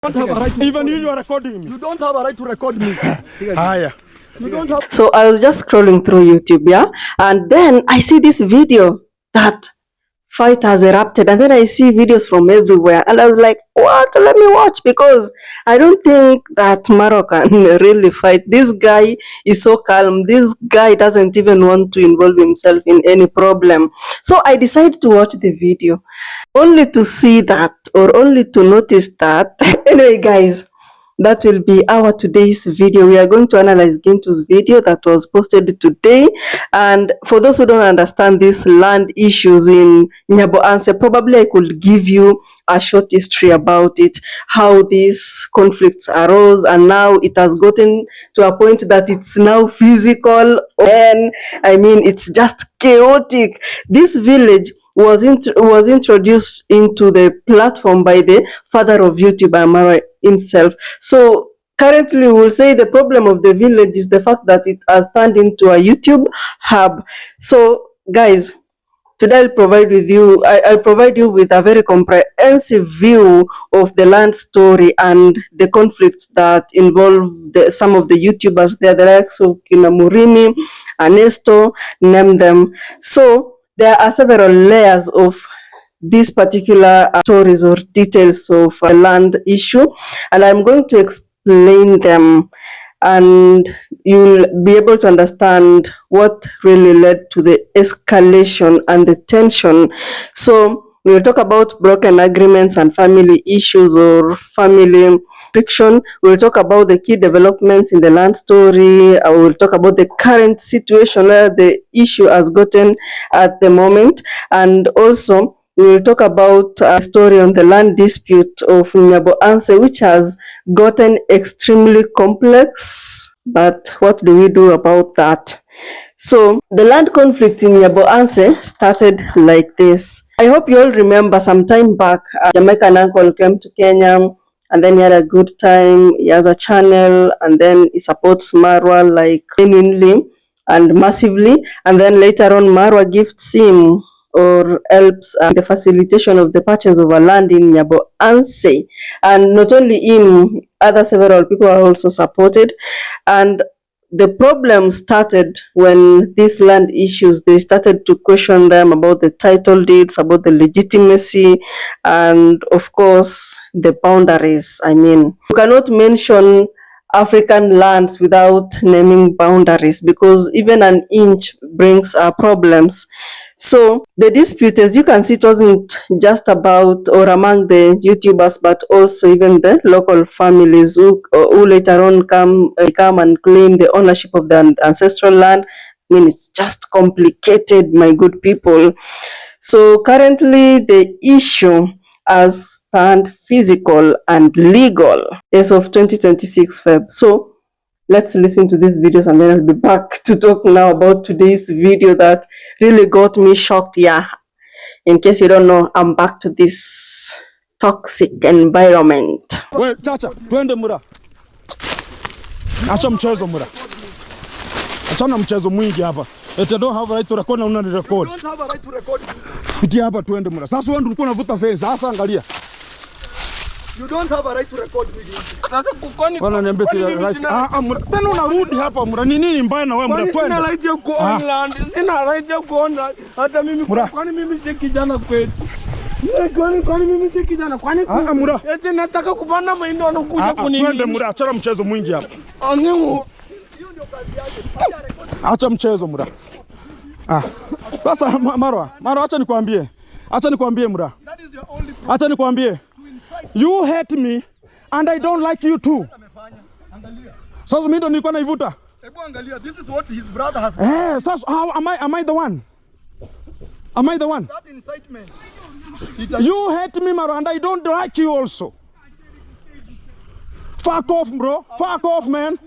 don't have a right. Even you are recording me. You don't have a right to record me. So I was just scrolling through YouTube, yeah, and then I see this video that fight has erupted, and then I see videos from everywhere, and I was like, what? Let me watch, because I don't think that Marwa can really fight. This guy is so calm. This guy doesn't even want to involve himself in any problem. So I decided to watch the video, only to see that, or only to notice that. Anyway, guys, that will be our today's video. We are going to analyze Gintu's video that was posted today. And for those who don't understand these land issues in Nyabohanse, probably I could give you a short history about it, how these conflicts arose, and now it has gotten to a point that it's now physical, and I mean, it's just chaotic. This village was introduced into the platform by the father of YouTube, Marwa himself. So currently we'll say the problem of the village is the fact that it has turned into a YouTube hub. So guys, today I'll provide you with a very comprehensive view of the land story and the conflicts that involve some of the YouTubers there, the likes of Murimi, Ernesto, name them. So there are several layers of these particular stories or details of a land issue, and I'm going to explain them, and you'll be able to understand what really led to the escalation and the tension. So we'll talk about broken agreements and family issues or family friction. We'll talk about the key developments in the land story. I will talk about the current situation where the issue has gotten at the moment, and also we will talk about a story on the land dispute of Nyabohanse, which has gotten extremely complex. But what do we do about that? So the land conflict in Nyabohanse started like this. I hope you all remember some time back, Jamaican uncle came to Kenya, and then he had a good time. He has a channel, and then he supports Marwa like genuinely and massively. And then later on, Marwa gifts him or helps the facilitation of the purchase of a land in Nyabohanse. And not only him, other several people are also supported. And the problem started when these land issues, they started to question them about the title deeds, about the legitimacy, and of course the boundaries. I mean, you cannot mention African lands without naming boundaries, because even an inch brings problems. So the dispute, as you can see, it wasn't just about or among the YouTubers, but also even the local families who later on come and claim the ownership of the ancestral land. I mean, it's just complicated, my good people. So currently the issue has turned physical and legal as of 2026 Feb. So let's listen to these videos, and then I'll be back to talk now about today's video that really got me shocked. Yeah, in case you don't know, I'm back to this toxic environment. Well, Chacha, twende mura. Acha mchezo mura. Achana mchezo mwingi hapa. I don't have a right to record na unani record. You don't have a right to record. Fitia hapa twende mura. Sasa wewe ulikuwa unavuta fence. Sasa angalia. You don't have a right to record video. Sasa kwani niambie right. Mura. Tena unarudi hapa mura. Ni nini mbaya na wewe mura twende? Sina right ya kuona. Sina right ya kuona. Hata mimi kwani mimi si kijana kwetu. Kwani mimi si kijana? Kwani mura. Eti nataka kupanda mahindi wanakuja kunini? Twende mura. Achana mchezo mwingi hapa. Acha mchezo mura. Sasa Marwa, acha nikwambie mura. Acha nikwambie. You hate me and I don't like you too. Sasa mimi ndo nilikuwa naivuta. Hebu angalia, this is what his brother has done. Sasa how am I the one? Am I the one? That incitement. You hate me Marwa, and I don't like you also. Fuck off bro. Fuck off man.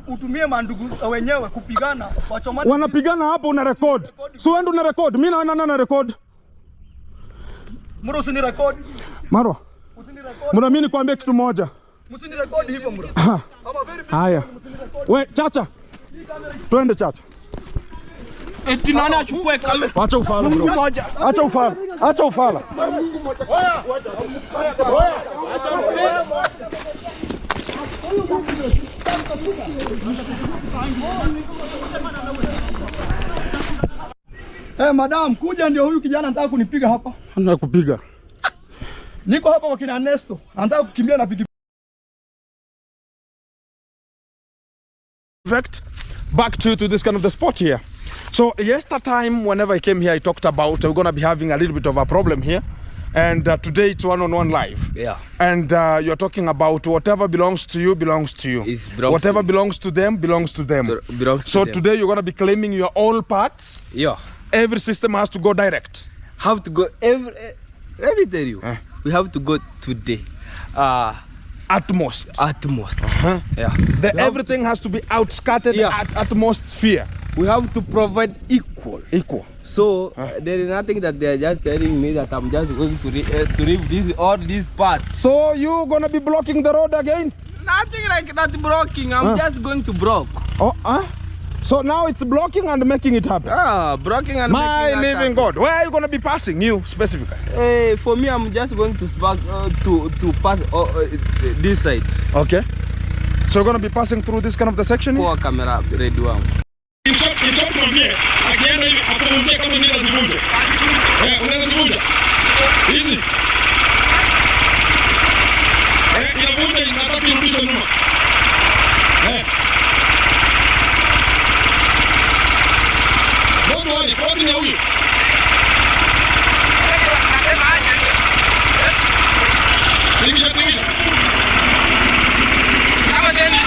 Utumie mandugu wenyewe kupigana, wachomani wanapigana hapo, una record. So wewe una record, mimi na record. Mura usini record. Marwa. Usini record. Mura mimi nikwambie kitu moja. Usini record hivyo mura. Haya. We Chacha. Twende Chacha. Eti nani achukue kamera? Acha ufala bro. Acha ufala. Madam, kuja ndio huyu kijana anataka kunipiga hapa. Anataka kupiga. Niko hapa kwa kina Ernesto. Anataka kukimbia na pikipiki. Back to this kind of the spot here. So yesterday time, whenever I came here, I talked about we're gonna be having a little bit of a problem here, and today it's one-on-one live. Yeah. And you're talking about whatever belongs to you belongs to you. Whatever belongs to them belongs to them. So today you're gonna be claiming your all parts. Yeah. Every system has to go direct. Have to go let me tell you. We have to go today. Utmost. Yeah. Everything has to be outskirted at atmosphere. We have to provide equal. So there is nothing that they are just telling me that I'm just going to leave this all this part. So you're gonna be blocking the road again? Nothing like that blocking. I'm just going to block. So now it's blocking and making it happen. Blocking and my making it living God. Where are you gonna be passing? You specifically? For me, I'm just going to pass this side. Okay. So you're gonna be passing through this kind of the section here? Kwa camera ready one. In short, mwambie akienda hivi akamwambia kama nenda zivunje. Unaweza zivunja. Hizi. Inavunja inataka irudishe nyuma. Ndio wale kwa nini huyu? Tingisha. Kama tena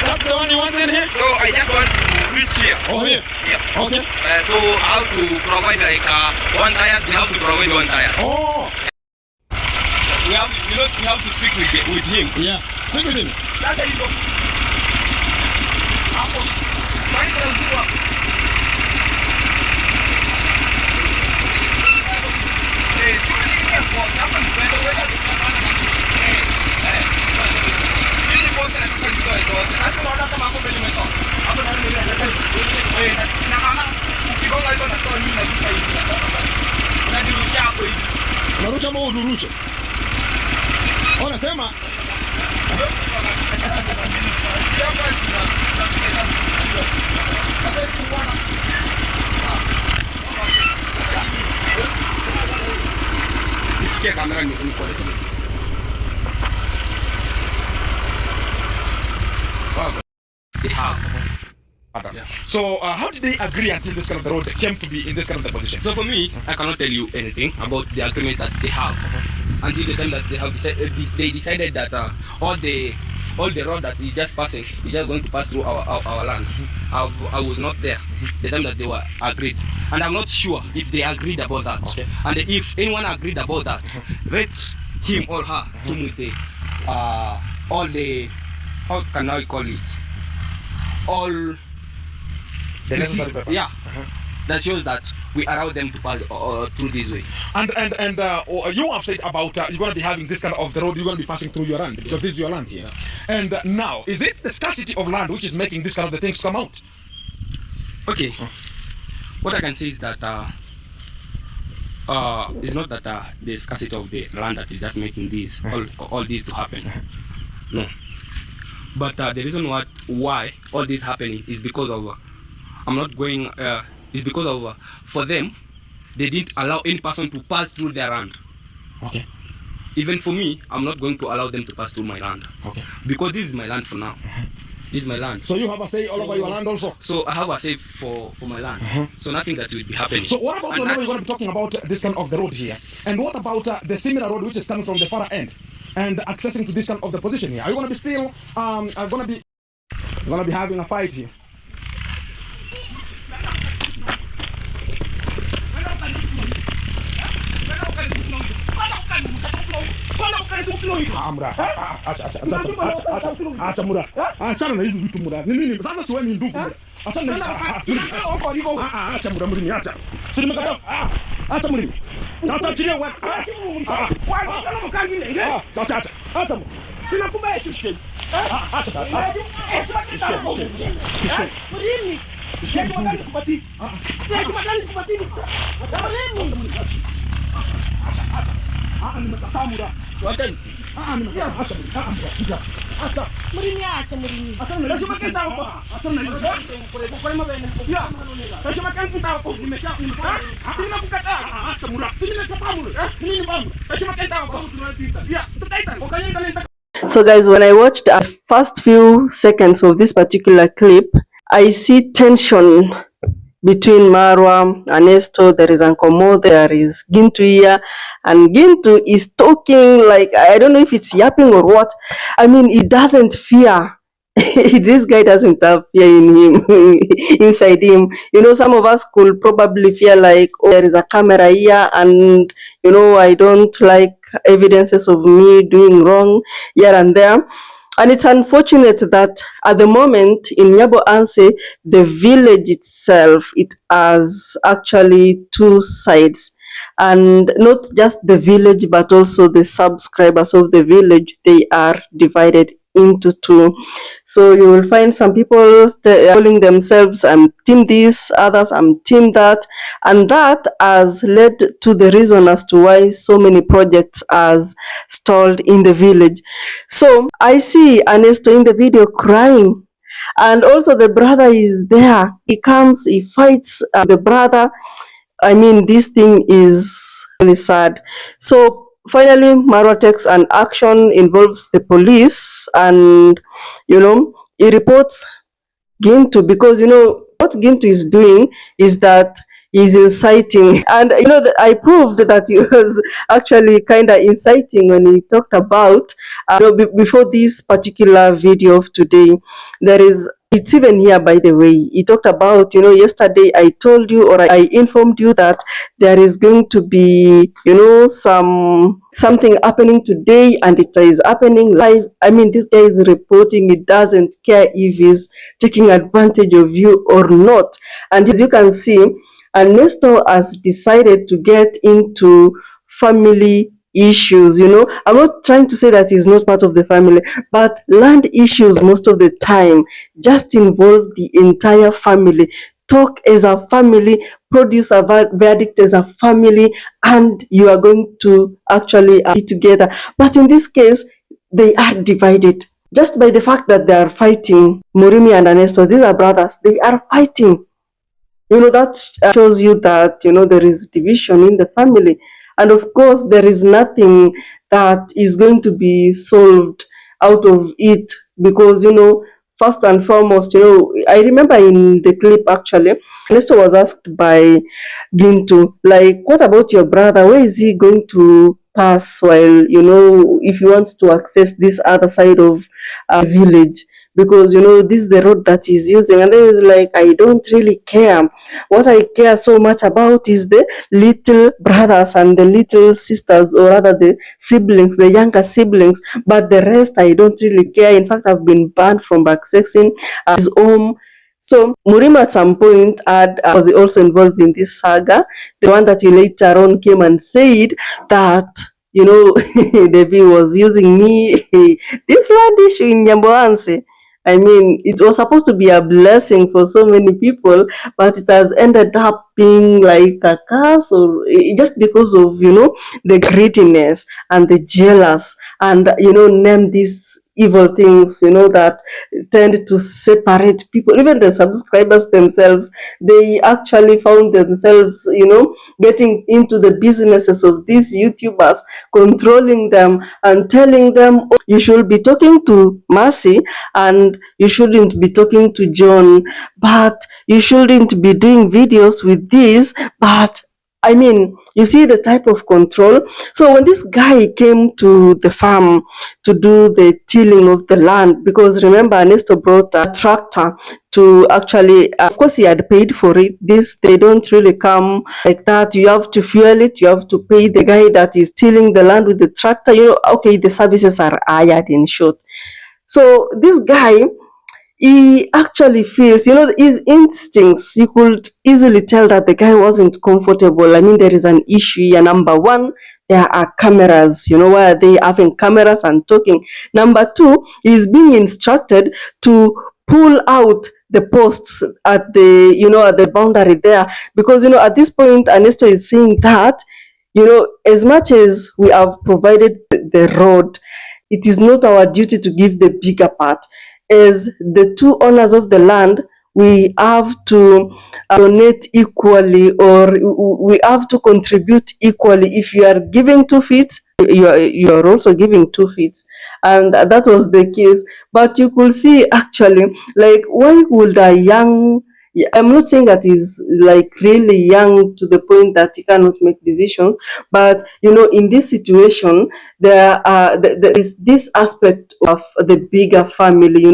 That's the one you want in here? So I just want to reach here. Oh, here? Yeah. Okay. So how to provide like one tires, we have to provide one tire. Oh. We have to speak with him. Yeah. Speak with him. That's how you go. Unarusha ama unurusha? Unasema Isikia kamera ni kwa So how did they agree until this kind of the road came to be in this kind of the position? So for me, I cannot tell you anything about the agreement that they have until the time that they have they decided that all the road that is just passing is just going to pass through our land. I was not there the time that they were agreed, and I'm not sure if they agreed about that. Okay. And if anyone agreed about that, let him or her come with the all the, how can I call it, all the necessary papers. Yeah. That shows that we allow them to pass through this way. And you have said about you're going to be having this kind of the road, you're going to be passing through your land because this is your land here. And now, is it the scarcity of land which is making this kind of the things come out? Okay. What I can say is that it's not that the scarcity of the land that is just making this all this to happen. No. But the reason why all this happening is because of is because of for them, they didn't allow any person to pass through their land. Okay. Even for me, I'm not going to allow them to pass through my land. Okay. Because this is my land for now. This is my land. So you have a say all over your land also? So I have a say for my land. So nothing that will be happening. So what about whenever you're going to be talking about this kind of the road here? And what about the similar road which is coming from the far end and accessing to this kind of the position here? Are you going to be still going to be having a fight here? Acha Mura. Acha na hizo vitu Mura. Nini sasa siwe ni ndugu. Acha na. Acha Mura Murimi acha. Si nimekataa. Acha Murimi. Acha chini wewe. Acha. Acha. Sina kumbe shike. Acha. Murimi. So guys, when I watched the first few seconds of this particular clip, I see tension between Marwa and Esto. There is Uncle Mo, there is Gintu here, and Gintu is talking like, I don't know if it's yapping or what. I mean, he doesn't fear. This guy doesn't have fear in him, inside him. You know, some of us could probably feel like, oh, there is a camera here, and you know, I don't like evidences of me doing wrong here and there. And it's unfortunate that at the moment in Nyabohanse, the village itself, it has actually two sides. And not just the village, but also the subscribers of the village, they are divided into two. So you will find some people calling themselves, I'm team this, others, I'm team that. And that has led to the reason as to why so many projects are stalled in the village. So I see Ernesto in the video crying, and also the brother is there. He comes, he fights the brother. I mean, this thing is really sad. So finally, Marwa takes an action, involves the police, and you know, he reports Gintu, because you know what Gintu is doing is that he's inciting, and you know I proved that he was actually kind of inciting when he talked about you know, before this particular video of today. There is, it's even here, by the way. He talked about, you know, yesterday I told you, or I informed you that there is going to be, you know, something happening today, and it is happening live. I mean, this guy is reporting. He doesn't care if he's taking advantage of you or not. And as you can see, Ernesto has decided to get into family issues. You know, I'm not trying to say that he's not part of the family, but land issues most of the time just involve the entire family. Talk as a family, produce a verdict as a family, and you are going to actually be together. But in this case, they are divided just by the fact that they are fighting. Murimi and Ernesto, these are brothers, they are fighting. You know, that shows you that, you know, there is division in the family. And of course, there is nothing that is going to be solved out of it, because, you know, first and foremost, you know, I remember in the clip actually, Ernesto was asked by Gintu, like, what about your brother? Where is he going to pass while, you know, if he wants to access this other side of village? Because, you know, this is the road that he's using. And then he's like, I don't really care. What I care so much about is the little brothers and the little sisters, or rather the siblings, the younger siblings. But the rest, I don't really care. In fact, I've been banned from accessing his home. So Murimi at some point was also involved in this saga. The one that he later on came and said that, you know, Davy was using me. This land issue in Nyabohanse, I mean, it was supposed to be a blessing for so many people, but it has ended up being like a curse, or just because of, you know, the greediness and the jealous, and, you know, name these evil things, you know, that tend to separate people. Even the subscribers themselves, they actually found themselves, you know, getting into the businesses of these YouTubers, controlling them and telling them, oh, you should be talking to Mercy and you shouldn't be talking to John, but you shouldn't be doing videos with this, but I mean, you see the type of control. So when this guy came to the farm to do the tilling of the land, because remember, Ernesto brought a tractor to actually, of course, he had paid for it. This, they don't really come like that. You have to fuel it. You have to pay the guy that is tilling the land with the tractor. You know, okay, the services are hired, in short. So this guy, he actually feels, you know, his instincts, you could easily tell that the guy wasn't comfortable. I mean, there is an issue here. Number one, there are cameras. You know, why are they having cameras and talking? Number two, he's being instructed to pull out the posts at the, at the boundary there, because at this point Ernesto is saying that, as much as we have provided the road, it is not our duty to give the bigger part. As the two owners of the land, we have to donate equally, or we have to contribute equally. If you are giving 2 feet, you are also giving 2 feet, and that was the case. But you could see, actually, like, why would a young, I'm not saying that he's like really young to the point that he cannot make decisions, but in this situation, there is this aspect of the bigger family.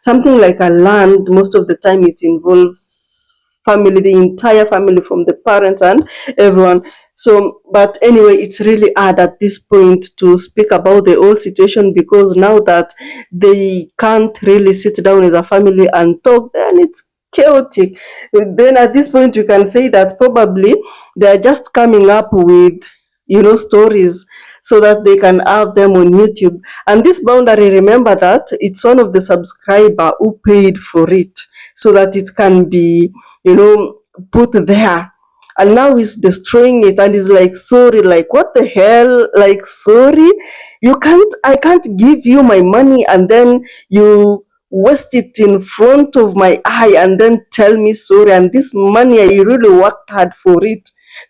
Something like a land, most of the time it involves family, the entire family, from the parents and everyone. So, but anyway, it's really hard at this point to speak about the whole situation, because now that they can't really sit down as a family and talk, then it's chaotic. Then at this point, you can say that probably they're just coming up with stories so that they can have them on YouTube. And this boundary, remember that it's one of the subscriber who paid for it so that it can be put there. And now he's destroying it, and he's like, sorry, like, what the hell? Like, sorry, I can't give you my money and then you waste it in front of my eye and then tell me sorry. And this money, I really worked hard for it,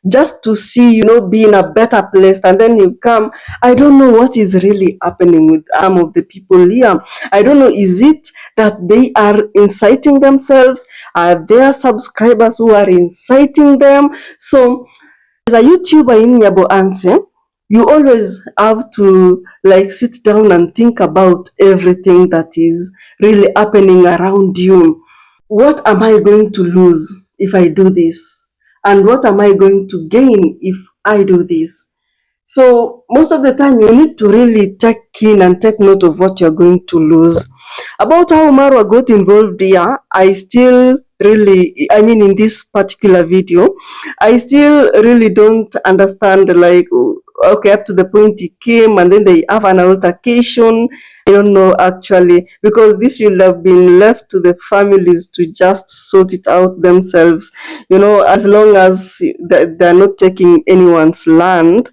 just to see, be in a better place. And then you come. I don't know what is really happening with some of the people here. I don't know, is it that they are inciting themselves? Are there subscribers who are inciting them? So, as a YouTuber in Nyabohanse, you always have to like sit down and think about everything that is really happening around you. What am I going to lose if I do this? And what am I going to gain if I do this? So most of the time, you need to really take in and take note of what you're going to lose. About how Marwa got involved here, I still really, in this particular video, I still really don't understand, like, okay, up to the point he came and then they have an altercation. I don't know, actually, because this should have been left to the families to just sort it out themselves, as long as they're not taking anyone's land,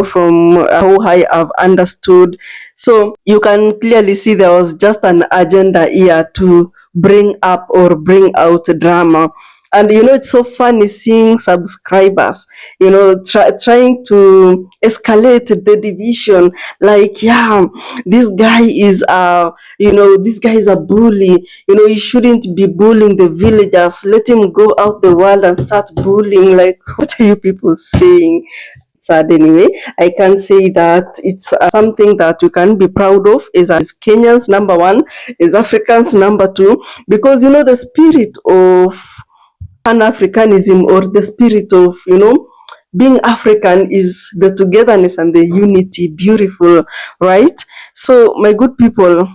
from how I have understood. So you can clearly see there was just an agenda here to bring up or bring out drama. And it's so funny seeing subscribers, trying to escalate the division. Like, yeah, this guy is a bully. He shouldn't be bullying the villagers. Let him go out the world and start bullying. Like, what are you people saying? Sad. Anyway, I can say that it's something that we can be proud of as Kenyans, number one, as Africans, number two, because the spirit of Pan-Africanism, or the spirit of being African, is the togetherness and the unity. Beautiful, right? So, my good people,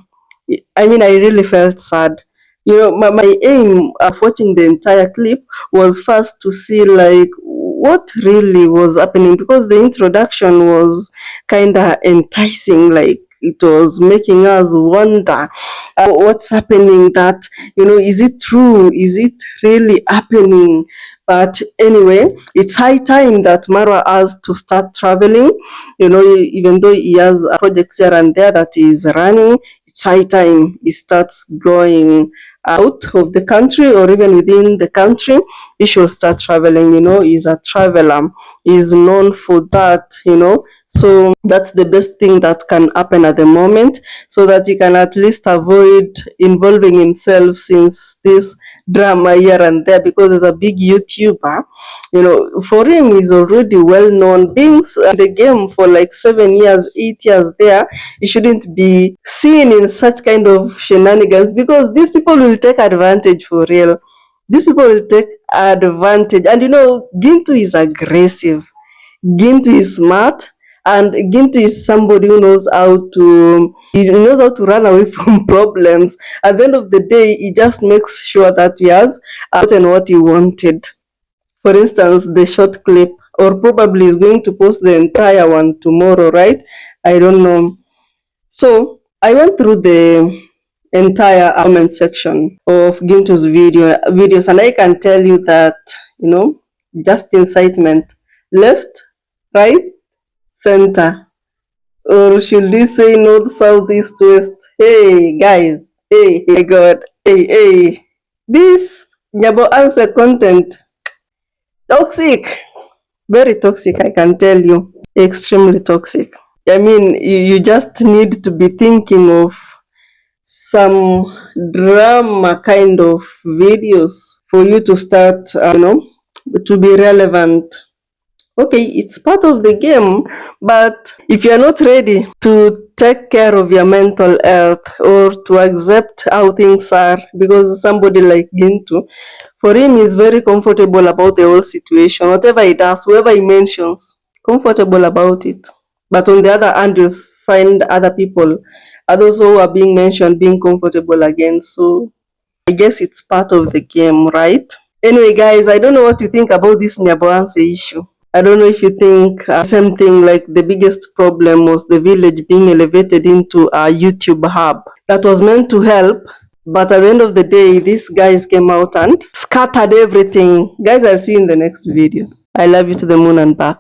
I really felt sad. My aim of watching the entire clip was first to see, like, what really was happening, because the introduction was kind of enticing. Like, it was making us wonder what's happening, that is it true, is it really happening? But anyway, it's high time that Marwa has to start traveling. Even though he has projects here and there that he is running, it's high time he starts going out of the country, or even within the country. He should start traveling. He's a traveler. He's known for that, So that's the best thing that can happen at the moment, so that he can at least avoid involving himself since this drama here and there, because as a big YouTuber, for him, he's already well known. Being in the game for like 7 years, 8 years there, he shouldn't be seen in such kind of shenanigans, because these people will take advantage for real. These people will take advantage. And Gintu is aggressive. Gintu is smart. And Gintu is somebody who knows how to run away from problems. At the end of the day, he just makes sure that he has gotten what he wanted. For instance, the short clip, or probably is going to post the entire one tomorrow, right? I don't know. So I went through the entire comment section of Ginto's videos, and I can tell you that, you know, just incitement, left, right, center, or should we say north, south, east, west? Hey guys, hey God, hey, this Nyabohanse content, toxic, very toxic, I can tell you, extremely toxic. I mean, you just need to be thinking of some drama kind of videos for you to start, to be relevant. Okay, it's part of the game, but if you're not ready to take care of your mental health or to accept how things are, because somebody like Gintu, for him, is very comfortable about the whole situation. Whatever he does, whoever he mentions, comfortable about it. But on the other hand, you find other people, others who are being mentioned, being comfortable again. So I guess it's part of the game, right? Anyway, guys, I don't know what you think about this Nyabohanse issue. I don't know if you think same thing, like the biggest problem was the village being elevated into a YouTube hub that was meant to help, but at the end of the day, these guys came out and scattered everything. Guys, I'll see you in the next video. I love you to the moon and back.